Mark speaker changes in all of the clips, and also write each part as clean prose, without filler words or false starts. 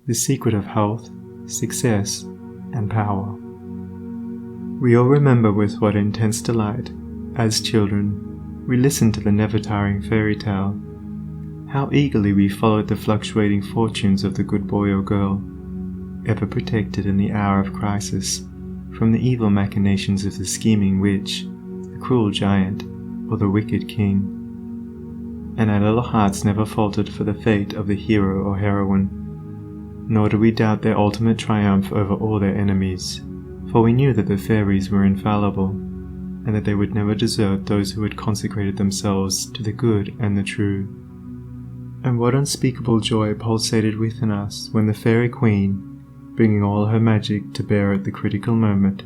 Speaker 1: the secret of health, success, and power. We all remember with what intense delight, as children, we listened to the never-tiring fairy tale. How eagerly we followed the fluctuating fortunes of the good boy or girl, ever protected in the hour of crisis from the evil machinations of the scheming witch, the cruel giant, or the wicked king. And our little hearts never faltered for the fate of the hero or heroine, nor did we doubt their ultimate triumph over all their enemies, for we knew that the fairies were infallible, and that they would never desert those who had consecrated themselves to the good and the true. And what unspeakable joy pulsated within us when the fairy queen, bringing all her magic to bear at the critical moment,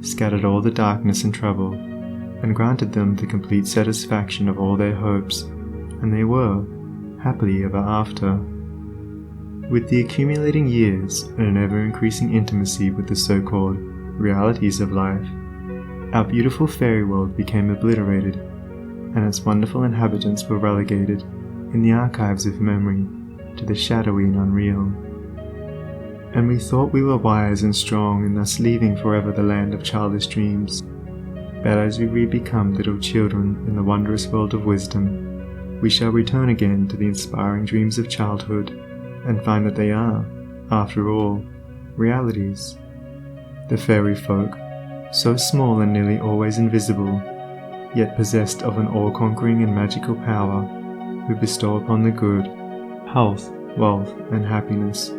Speaker 1: scattered all the darkness and trouble, and granted them the complete satisfaction of all their hopes, and they were happily ever after. With the accumulating years and an ever-increasing intimacy with the so-called realities of life, our beautiful fairy world became obliterated, and its wonderful inhabitants were relegated, in the archives of memory, to the shadowy and unreal. And we thought we were wise and strong in thus leaving forever the land of childish dreams. But as we re-become little children in the wondrous world of wisdom, we shall return again to the inspiring dreams of childhood, and find that they are, after all, realities. The fairy folk, so small and nearly always invisible, yet possessed of an all-conquering and magical power, who bestow upon the good health, wealth, and happiness,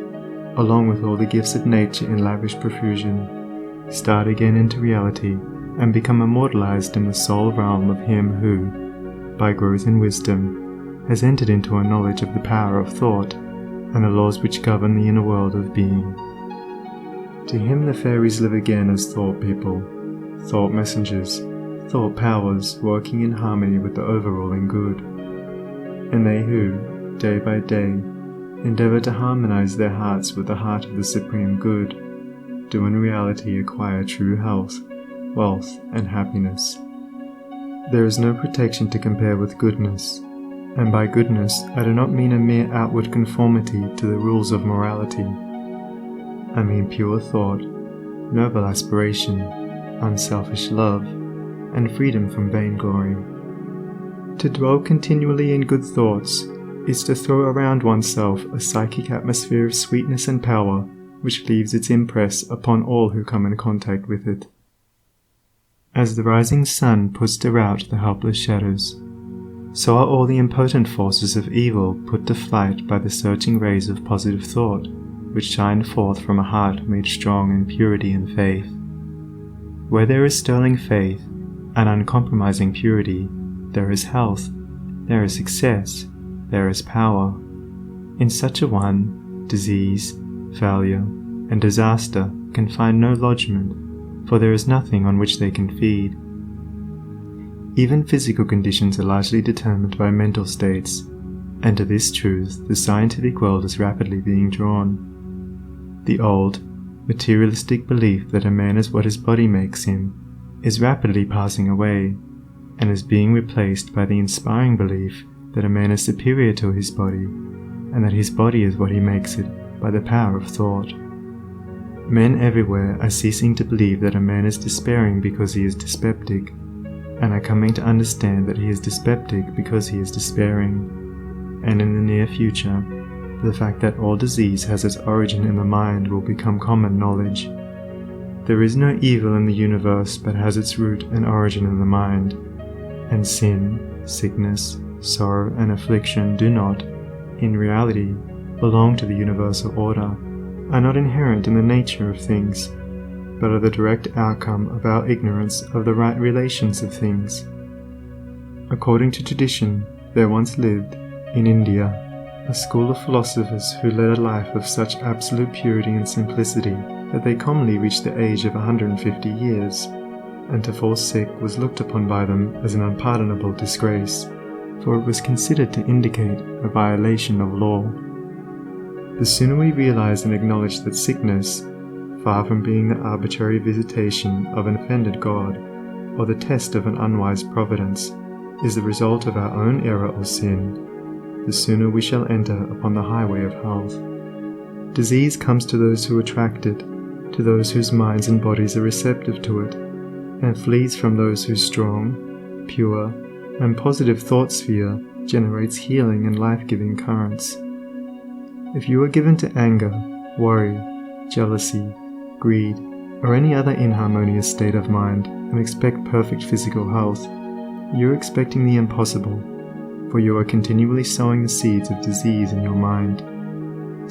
Speaker 1: along with all the gifts of nature in lavish profusion, start again into reality and become immortalized in the soul realm of him who, by growth in wisdom, has entered into a knowledge of the power of thought and the laws which govern the inner world of being. To him the fairies live again as thought people, thought messengers, thought powers working in harmony with the overruling good. And they who, day by day, endeavor to harmonize their hearts with the heart of the supreme good, do in reality acquire true health, wealth, and happiness. There is no protection to compare with goodness, and by goodness I do not mean a mere outward conformity to the rules of morality. I mean pure thought, noble aspiration, unselfish love, and freedom from vainglory. To dwell continually in good thoughts is to throw around oneself a psychic atmosphere of sweetness and power which leaves its impress upon all who come in contact with it. As the rising sun puts to rout the helpless shadows, so are all the impotent forces of evil put to flight by the searching rays of positive thought, which shine forth from a heart made strong in purity and faith. Where there is sterling faith and uncompromising purity, there is health, there is success, there is power. In such a one, disease, failure, and disaster can find no lodgment, for there is nothing on which they can feed. Even physical conditions are largely determined by mental states, and to this truth the scientific world is rapidly being drawn. The old, materialistic belief that a man is what his body makes him is rapidly passing away, and is being replaced by the inspiring belief that a man is superior to his body, and that his body is what he makes it by the power of thought. Men everywhere are ceasing to believe that a man is despairing because he is dyspeptic, and are coming to understand that he is dyspeptic because he is despairing, and in the near future, the fact that all disease has its origin in the mind will become common knowledge. There is no evil in the universe but has its root and origin in the mind, and sin, sickness, sorrow, and affliction do not, in reality, belong to the universal order, are not inherent in the nature of things, but are the direct outcome of our ignorance of the right relations of things. According to tradition, there once lived, in India, a school of philosophers who led a life of such absolute purity and simplicity that they commonly reached the age of 150 years, and to fall sick was looked upon by them as an unpardonable disgrace, for it was considered to indicate a violation of law. The sooner we realize and acknowledge that sickness, far from being the arbitrary visitation of an offended God, or the test of an unwise providence, is the result of our own error or sin, the sooner we shall enter upon the highway of health. Disease comes to those who attract it, to those whose minds and bodies are receptive to it, and flees from those whose strong, pure, and positive thought sphere generates healing and life-giving currents. If you are given to anger, worry, jealousy, greed, or any other inharmonious state of mind and expect perfect physical health, you are expecting the impossible, for you are continually sowing the seeds of disease in your mind.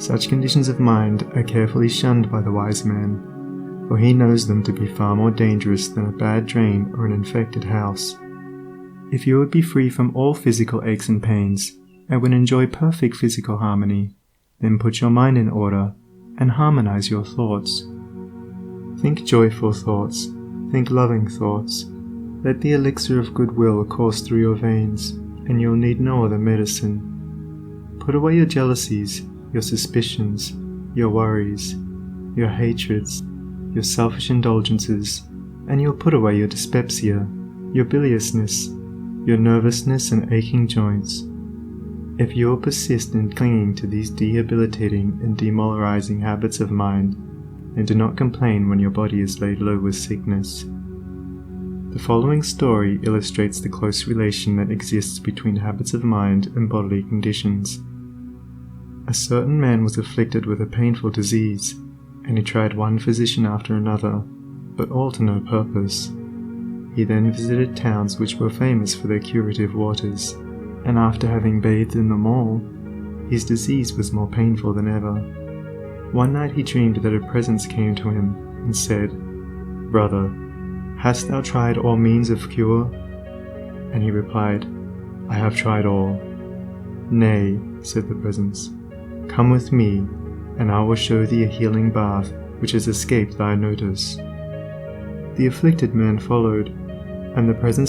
Speaker 1: Such conditions of mind are carefully shunned by the wise man, for he knows them to be far more dangerous than a bad drain or an infected house. If you would be free from all physical aches and pains, and would enjoy perfect physical harmony, then put your mind in order and harmonize your thoughts. Think joyful thoughts, think loving thoughts. Let the elixir of goodwill course through your veins, and you'll need no other medicine. Put away your jealousies, your suspicions, your worries, your hatreds, your selfish indulgences, and you'll put away your dyspepsia, your biliousness, your nervousness and aching joints. If you will persist in clinging to these debilitating and demoralizing habits of mind, then do not complain when your body is laid low with sickness. The following story illustrates the close relation that exists between habits of mind and bodily conditions. A certain man was afflicted with a painful disease, and he tried one physician after another, but all to no purpose. He then visited towns which were famous for their curative waters, and after having bathed in them all, his disease was more painful than ever. One night he dreamed that a presence came to him and said, "Brother, hast thou tried all means of cure?" And he replied, "I have tried all." "Nay," said the presence, "come with me, and I will show thee a healing bath which has escaped thy notice." The afflicted man followed, and the presence